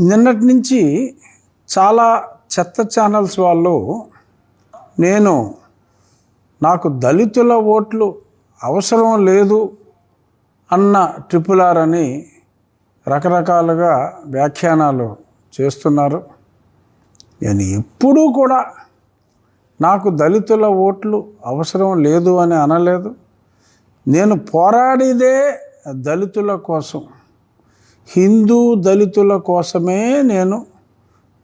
నిన్నటి నుంచి చాలా చెత్త ఛానల్స్ వాళ్ళు నాకు దళితుల ఓట్లు అవసరం లేదు అన్న RRR అని రకరకాలుగా వ్యాఖ్యానాలు చేస్తున్నారు. నేను ఎప్పుడూ కూడా నాకు దళితుల ఓట్లు అవసరం లేదు అని అనలేదు. నేను పోరాడిదే దళితుల కోసం, హిందూ దళితుల కోసమే నేను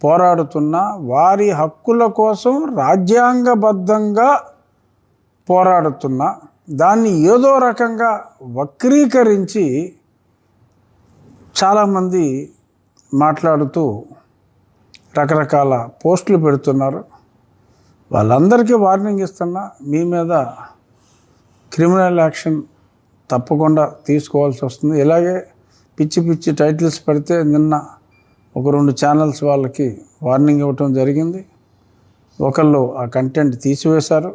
పోరాడుతున్నా. వారి హక్కుల కోసం రాజ్యాంగబద్ధంగా పోరాడుతున్నా. దాన్ని ఏదో రకంగా వక్రీకరించి చాలామంది మాట్లాడుతూ రకరకాల పోస్టులు పెడుతున్నారు. వాళ్ళందరికీ వార్నింగ్ ఇస్తున్నా, మీ మీద క్రిమినల్ యాక్షన్ తప్పకుండా తీసుకోవాల్సి వస్తుంది. ఇలాగే పిచ్చి పిచ్చి టైటిల్స్ పెడితే నిన్న ఒక 2 ఛానల్స్ వాళ్ళకి వార్నింగ్ ఇవ్వటం జరిగింది. ఒకళ్ళు ఆ కంటెంట్ తీసివేశారు,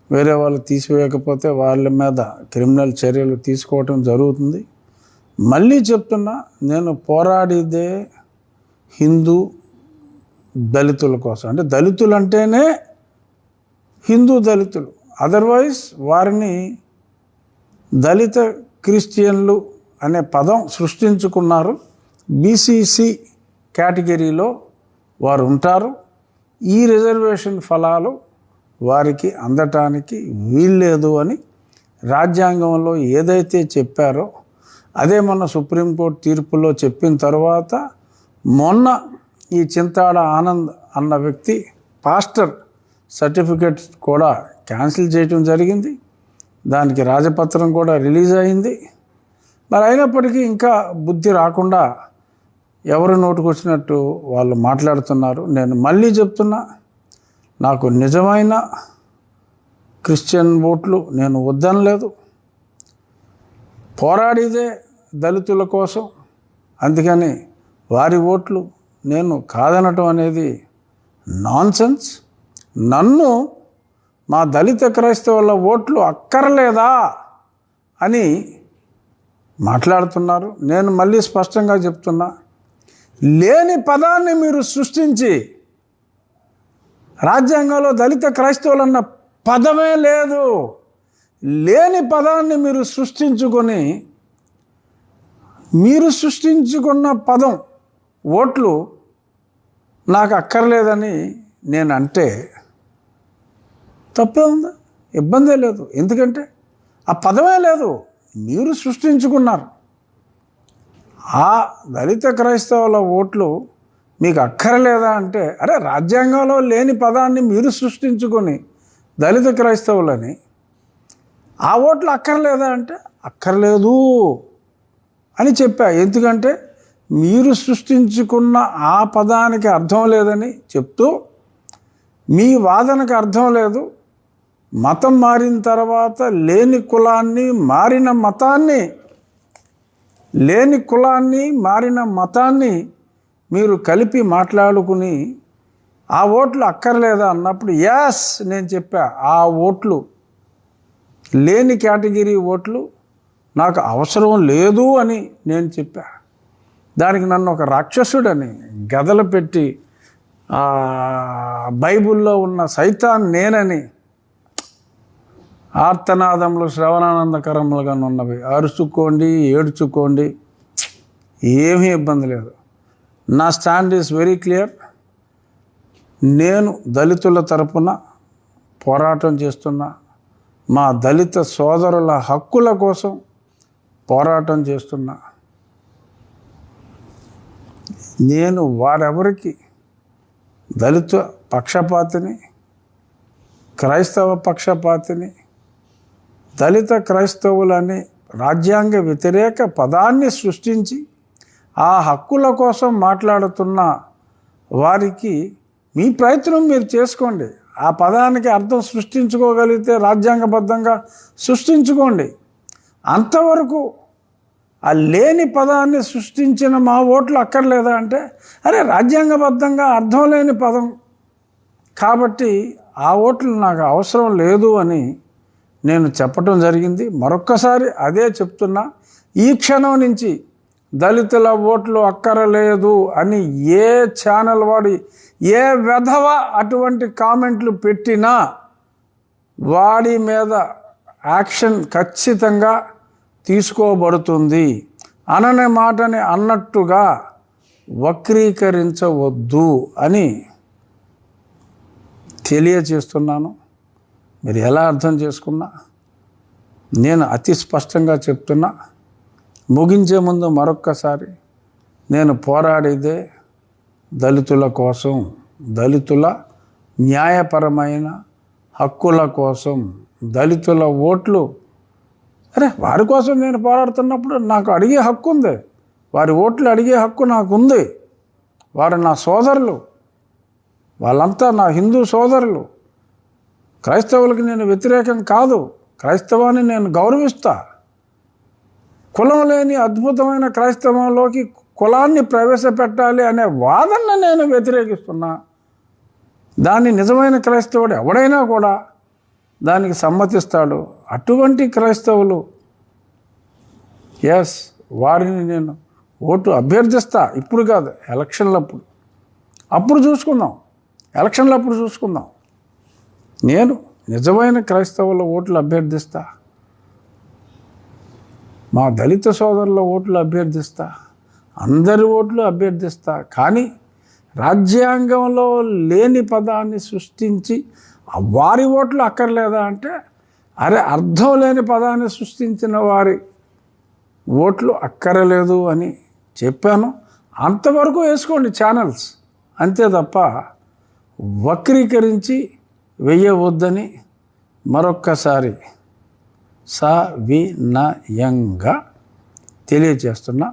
వేరే వాళ్ళు తీసివేయకపోతే వాళ్ళ మీద క్రిమినల్ చర్యలు తీసుకోవటం జరుగుతుంది. మళ్ళీ చెప్తున్నా, నేను పోరాడిదే హిందూ దళితుల కోసం. అంటే దళితులు అంటేనే హిందూ దళితులు, అదర్వైజ్ వారిని దళిత క్రిస్టియన్లు అనే పదం సృష్టించుకున్నారు. బీసీసీ కేటగిరీలో వారు ఉంటారు. ఈ రిజర్వేషన్ ఫలాలు వారికి అందటానికి వీల్లేదు అని రాజ్యాంగంలో ఏదైతే చెప్పారో అదే మొన్న సుప్రీంకోర్టు తీర్పులో చెప్పిన తర్వాత మొన్న ఈ చింతాడ ఆనంద్ అన్న వ్యక్తి పాస్టర్ సర్టిఫికెట్ కూడా క్యాన్సిల్ చేయటం జరిగింది. దానికి రాజపత్రం కూడా రిలీజ్ అయింది. మరి అయినప్పటికీ ఇంకా బుద్ధి రాకుండా ఎవరు నోటుకొచ్చినట్టు వాళ్ళు మాట్లాడుతున్నారు. నేను మళ్ళీ చెప్తున్నా, నాకు నిజమైన క్రిస్టియన్ ఓట్లు నేను వద్దనలేదు. పోరాడిదే దళితుల కోసం, అందుకని వారి ఓట్లు నేను కాదనటం అనేది నాన్సెన్స్. నన్ను మా దళిత క్రైస్తవుల ఓట్లు అక్కర్లేదా అని మాట్లాడుతున్నారు. నేను మళ్ళీ స్పష్టంగా చెప్తున్నా, లేని పదాన్ని మీరు సృష్టించి, రాజ్యాంగంలో దళిత క్రైస్తవులన్న పదమే లేదు, లేని పదాన్ని మీరు సృష్టించుకొని, మీరు సృష్టించుకున్న పదం ఓట్లు నాకు అక్కర్లేదని నేను అంటే తప్పే ఉందా? ఇబ్బందే లేదు. ఎందుకంటే ఆ పదమే లేదు, మీరు సృష్టించుకున్నారు. ఆ దళిత క్రైస్తవుల ఓట్లు మీకు అక్కర్లేదా అంటే, అరే రాజ్యాంగంలో లేని పదాన్ని మీరు సృష్టించుకొని దళిత క్రైస్తవులని, ఆ ఓట్లు అక్కర్లేదా అంటే అక్కర్లేదు అని చెప్పా. ఎందుకంటే మీరు సృష్టించుకున్న ఆ పదానికి అర్థం లేదని చెప్తూ, మీ వాదనకు అర్థం లేదు, మతం మారిన తర్వాత లేని కులాన్ని మారిన మతాన్ని, లేని కులాన్ని మారిన మతాన్ని మీరు కలిపి మాట్లాడుకుని ఆ ఓట్లు అక్కర్లేదా అన్నప్పుడు యాస్ నేను చెప్పా, ఆ ఓట్లు లేని కేటగిరీ ఓట్లు నాకు అవసరం లేదు అని నేను చెప్పా. దానికి నన్ను ఒక రాక్షసుడని గదలు పెట్టి బైబిల్లో ఉన్న సైతాన్ నేనని ఆర్తనాదములు శ్రవణానందకరములుగా ఉన్నవి, అరుచుకోండి ఏడ్చుకోండి, ఏమీ ఇబ్బంది లేదు. నా స్టాండ్ ఈజ్ వెరీ క్లియర్. నేను దళితుల తరపున పోరాటం చేస్తున్నా, మా దళిత సోదరుల హక్కుల కోసం పోరాటం చేస్తున్నా. నేను వారెవరికి దళిత పక్షపాతిని, క్రైస్తవ పక్షపాతిని, దళిత క్రైస్తవులని రాజ్యాంగ వ్యతిరేక పదాన్ని సృష్టించి ఆ హక్కుల కోసం మాట్లాడుతున్న వారికి మీ ప్రయత్నం మీరు చేసుకోండి. ఆ పదానికి అర్థం సృష్టించుకోగలిగితే రాజ్యాంగబద్ధంగా సృష్టించుకోండి. అంతవరకు ఆ లేని పదాన్ని సృష్టించిన మా ఓట్లు అక్కర్లేదా అంటే, అరే రాజ్యాంగబద్ధంగా అర్థం లేని పదం కాబట్టి ఆ ఓట్లు నాకు అవసరం లేదు అని నేను చెప్పటం జరిగింది. మరొక్కసారి అదే చెప్తున్నా, ఈ క్షణం నుంచి దళితుల ఓట్లు అక్కరలేదు అని ఏ ఛానల్ వాడు ఏ వెధవ అటువంటి కామెంట్లు పెట్టినా వాడి మీద యాక్షన్ ఖచ్చితంగా తీసుకోబడుతుంది. అననే మాటని అన్నట్టుగా వక్రీకరించవద్దు అని తెలియచేస్తున్నాను. మీరు ఎలా అర్థం చేసుకున్నా నేను అతి స్పష్టంగా చెప్తున్నా. ముగించే ముందు మరొక్కసారి నేను పోరాడేదే దళితుల కోసం, దళితుల న్యాయపరమైన హక్కుల కోసం, దళితుల ఓట్లు. వారి కోసం నేను పోరాడుతున్నప్పుడు నాకు అడిగే హక్కు ఉంది, వారి ఓట్లు అడిగే హక్కు నాకు ఉంది. వారు నా సోదరులు, వాళ్ళంతా నా హిందూ సోదరులు. క్రైస్తవులకి నేను వ్యతిరేకం కాదు, క్రైస్తవాన్ని నేను గౌరవిస్తా. కులం లేని అద్భుతమైన క్రైస్తవంలోకి కులాన్ని ప్రవేశపెట్టాలి అనే వాదనను నేను వ్యతిరేకిస్తున్నా. దాన్ని నిజమైన క్రైస్తవుడు ఎవడైనా కూడా దానికి సమ్మతిస్తాడు. అటువంటి క్రైస్తవులు వారిని నేను ఓటు అభ్యర్థిస్తా. ఇప్పుడు కాదు, ఎలక్షన్లప్పుడు. అప్పుడు చూసుకుందాం, ఎలక్షన్లప్పుడు చూసుకుందాం. నేను నిజమైన క్రైస్తవుల ఓట్లు అభ్యర్థిస్తా, మా దళిత సోదరుల ఓట్లు అభ్యర్థిస్తా, అందరి ఓట్లు అభ్యర్థిస్తా. కానీ రాజ్యాంగంలో లేని పదాన్ని సృష్టించి వారి ఓట్లు అక్కర్లేదా అంటే, అర్థం లేని పదాన్ని సృష్టించిన వారి ఓట్లు అక్కరలేదు అని చెప్పాను. అంతవరకు వేసుకోండి ఛానల్స్, అంతే తప్ప వక్రీకరించి వెయ్యవద్దని మరొక్కసారి సవినయంగా తెలియజేస్తున్నా.